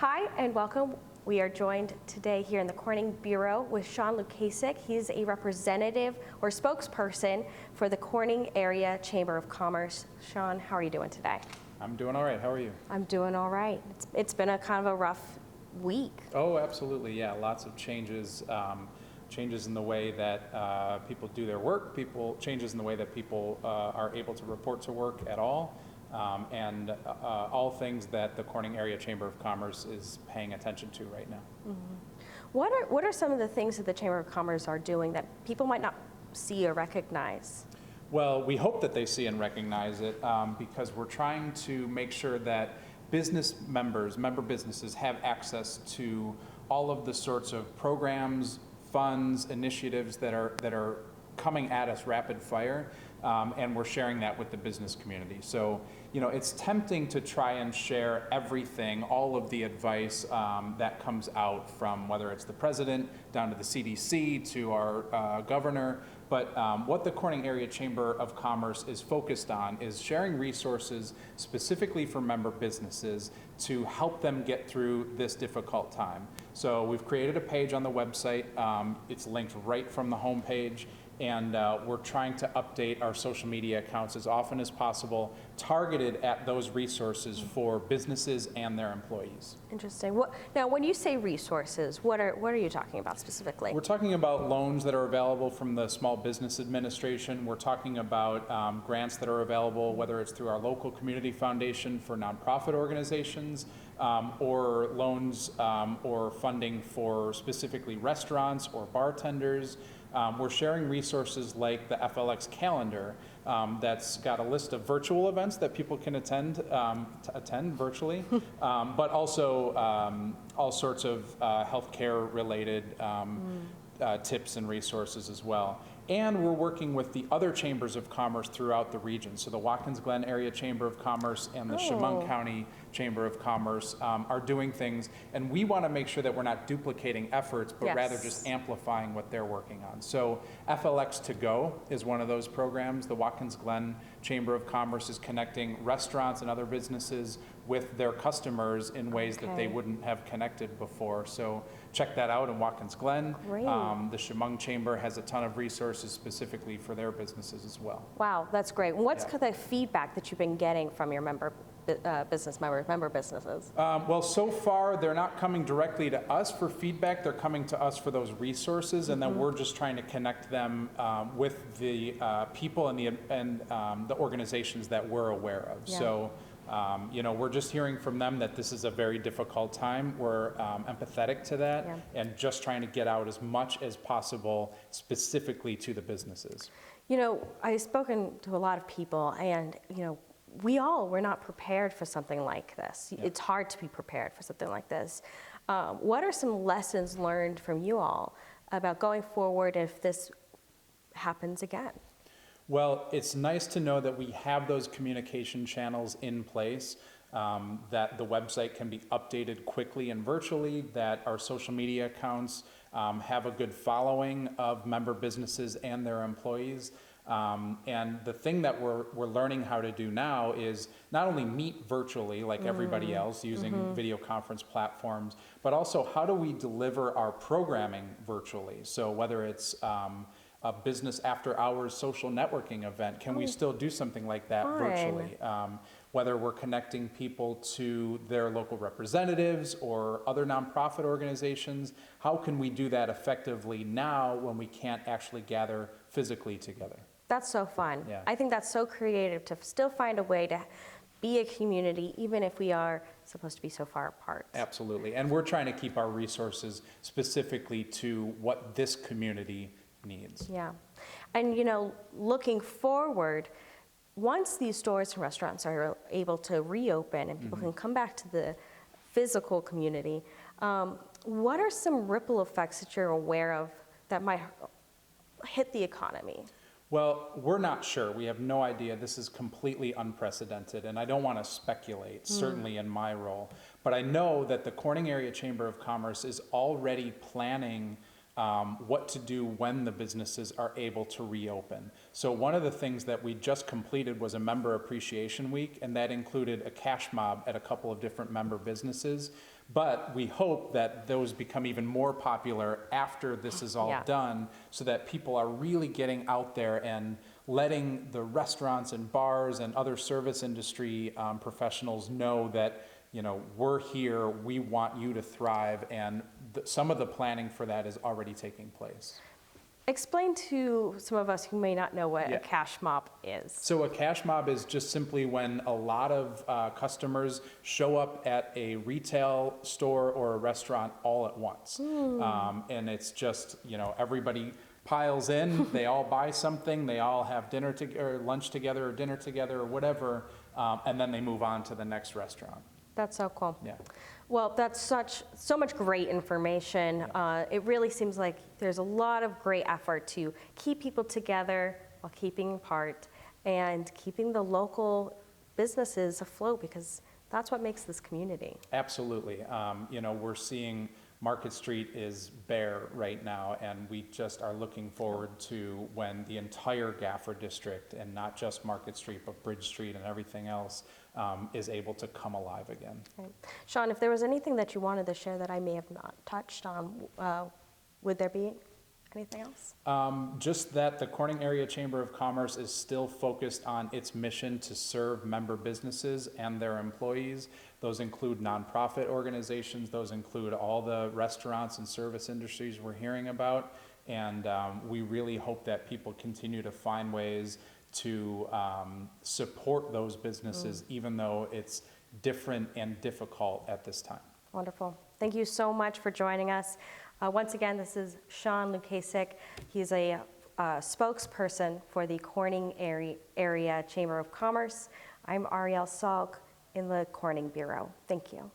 Hi and welcome. We are joined today here in the Corning Bureau with Sean Lukasik. He's a representative or spokesperson for the Corning Area Chamber of Commerce. Sean, how are you doing today? I'm doing all right. How are you? I'm doing all right. It's been a kind of a rough week. Oh, absolutely. Yeah, lots of changes. Changes in the way that people do their work. Changes in the way that people are able to report to work at all. And all things that the Corning Area Chamber of Commerce is paying attention to right now. Mm-hmm. What are some of the things that the Chamber of Commerce are doing that people might not see or recognize? Well, we hope that they see and recognize it because we're trying to make sure that member businesses have access to all of the sorts of programs, funds, initiatives that are coming at us rapid fire, and we're sharing that with the business community. So, it's tempting to try and share everything, all of the advice that comes out from whether it's the president down to the CDC to our governor. But what the Corning Area Chamber of Commerce is focused on is sharing resources specifically for member businesses to help them get through this difficult time. So we've created a page on the website. It's linked right from the homepage. And we're trying to update our social media accounts as often as possible, targeted at those resources for businesses and their employees. Interesting. Now, when you say resources, what are you talking about specifically? We're talking about loans that are available from the Small Business Administration. We're talking about grants that are available, whether it's through our local community foundation for nonprofit organizations, or loans or funding for specifically restaurants or bartenders. We're sharing resources like the FLX calendar that's got a list of virtual events that people can attend virtually, but also all sorts of healthcare related tips and resources as well. And we're working with the other chambers of commerce throughout the region. So the Watkins Glen Area Chamber of Commerce and the Chemung County Chamber of Commerce are doing things. And we want to make sure that we're not duplicating efforts, but rather just amplifying what they're working on. So FLX To Go is one of those programs. The Watkins Glen Chamber of Commerce is connecting restaurants and other businesses with their customers in ways that they wouldn't have connected before. So check that out in Watkins Glen. The Chemung Chamber has a ton of resources specifically for their businesses as well. Wow, that's great. What's the feedback that you've been getting from your member businesses? Well, so far they're not coming directly to us for feedback. They're coming to us for those resources, and then we're just trying to connect them with the people and the organizations that we're aware of. So. We're just hearing from them that this is a very difficult time. We're empathetic to that and just trying to get out as much as possible specifically to the businesses. I've spoken to a lot of people and, we're not prepared for something like this. It's hard to be prepared for something like this. What are some lessons learned from you all about going forward if this happens again? Well, it's nice to know that we have those communication channels in place, that the website can be updated quickly and virtually, that our social media accounts have a good following of member businesses and their employees. And the thing that we're learning how to do now is not only meet virtually like everybody else using video conference platforms, but also how do we deliver our programming virtually? So whether it's a business after hours social networking event, can we still do something like that virtually? Whether we're connecting people to their local representatives or other nonprofit organizations, how can we do that effectively now when we can't actually gather physically together? That's so fun. I think that's so creative to still find a way to be a community, even if we are supposed to be so far apart. Absolutely, and we're trying to keep our resources specifically to what this community needs. Yeah, and looking forward, once these stores and restaurants are able to reopen and people can come back to the physical community, what are some ripple effects that you're aware of that might hit the economy? Well, we're not sure. We have no idea. This is completely unprecedented, and I don't want to speculate, certainly in my role. But I know that the Corning Area Chamber of Commerce is already planning what to do when the businesses are able to reopen. So one of the things that we just completed was a Member Appreciation Week, and that included a cash mob at a couple of different member businesses. But we hope that those become even more popular after this is all Yeah. done, so that people are really getting out there and letting the restaurants and bars and other service industry professionals know that, we're here, we want you to thrive, and some of the planning for that is already taking place. Explain to some of us who may not know what Yeah. a cash mop is. So a cash mob is just simply when a lot of customers show up at a retail store or a restaurant all at once. And it's just, everybody piles in, they all buy something, they all have dinner or lunch together or dinner together or whatever, and then they move on to the next restaurant. That's so cool. Yeah. Well, that's so much great information. It really seems like there's a lot of great effort to keep people together while keeping apart and keeping the local businesses afloat, because that's what makes this community. Absolutely. We're seeing Market Street is bare right now, and we just are looking forward to when the entire Gaffer District, and not just Market Street, but Bridge Street and everything else, is able to come alive again. Right. Sean, if there was anything that you wanted to share that I may have not touched on, would there be anything else? Just that the Corning Area Chamber of Commerce is still focused on its mission to serve member businesses and their employees. Those include nonprofit organizations, those include all the restaurants and service industries we're hearing about, and we really hope that people continue to find ways to support those businesses, even though it's different and difficult at this time. Wonderful. Thank you so much for joining us. Once again, this is Sean Lukasik. He's a spokesperson for the Corning Area Chamber of Commerce. I'm Ariel Salk in the Corning Bureau. Thank you.